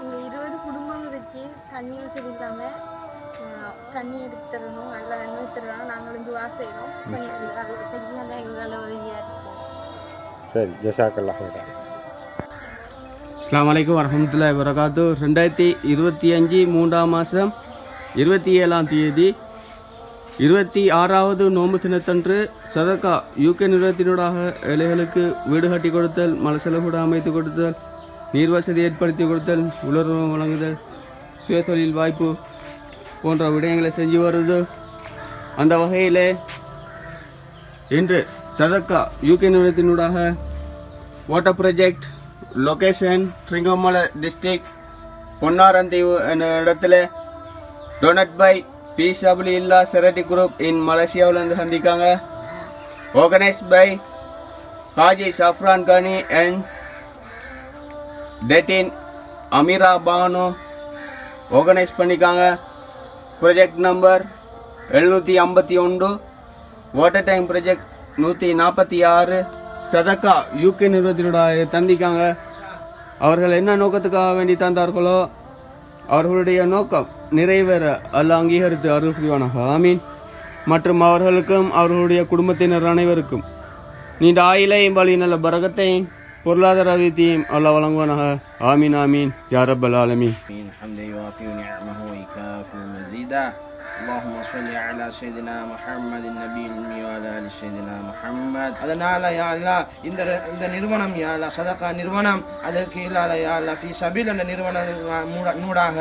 இங்கே 20 குடும்பங்கள் வச்சு தண்ணி வசதி இல்லாமல் தண்ணி எடுத்து தரணும், நல்லா நன்மை தருவாங்க. நாங்கள் வந்து செய்கிறோம். கொஞ்சம் அது சரியாக எங்களால் உதவியாக இருந்துச்சு. சரி, ஜஸாக்கல்லாஹ் ஹைரா. அஸ்ஸலாமு அலைக்கும் வரஹ்மத்துல்லாஹி வபரகாத்து. 2025 3ஆம் மாதம் 27ஆம் தேதி 26வது நோன்பு தினத்தன்று சதகா யூகே நிறுவனத்தினூடாக ஏழைகளுக்கு வீடு கட்டி கொடுத்தல், மலசலகூட அமைத்து கொடுத்தல், நீர் வசதி ஏற்படுத்தி கொடுத்தல், உலர்வு வழங்குதல், சுயதொழில் வாய்ப்பு போன்ற விடயங்களை செஞ்சு வருது. அந்த வகையில் இன்று சதகா யூகே நிறுவனத்தினூடாக water project location Trincomalee district Ponnaranthivu என்ற இடத்துல டொனட் பை பீஸ் அபுலி இல்லா செரட்டி குரூப் இன் மலேசியாவில் இருந்து சந்திக்காங்க. Organise by Haji Safran Gani and டெட்டின் அமீரா பானு ஆர்கனைஸ் பண்ணிக்காங்க. Project number 751, water tank project 146, Sadaqa UK நிறுவனத்தினுடைய தந்திக்காங்க. அவர்கள் என்ன நோக்கத்துக்காக வேண்டி தந்தார்களோ அவர்களுடைய நோக்கம் நிறைவேற அல்லாஹ் அங்கீகரித்து அருள் புரிவானாக. ஆமீன். மற்றும் அவர்களுக்கும் அவர்களுடைய குடும்பத்தினர் அனைவருக்கும் நீண்ட ஆயிலையும் வழி நல்ல பரகத்தையும் பொருளாதார ரீதியையும் அல்லாஹ் வழங்குவானாக. ஆமீன் ஆமீன் யா ரப்பல் ஆலமீன். اللهم صل على سيدنا محمد النبي الأمي وعلى آل سيدنا محمد. அதனால யா அல்லாஹ் இந்த நிறுவனம் யா அல்லாஹ் சதகா நிறுவனம் அதற்கு இல்லாத யா அல்லாஹ் ஃபீ சபீல் என்ற நிறுவனூடாக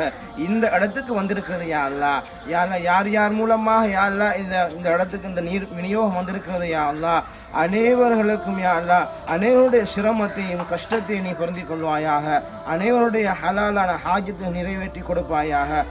இந்த இடத்துக்கு வந்திருக்கிறது யா அல்லாஹ். யா அல்லாஹ் யார் யார் மூலமாக யா அல்லாஹ் இந்த இடத்துக்கு இந்த நீர் விநியோகம் வந்திருக்கிறது யா அல்லாஹ், அனைவர்களுக்கும் யா அல்லாஹ் அனைவருடைய சிரமத்தையும் கஷ்டத்தையும் நீ பொருந்திக் கொள்வாயாக. அனைவருடைய ஹலாலான ஹாஜத்தை நிறைவேற்றி கொடுப்பாயாக.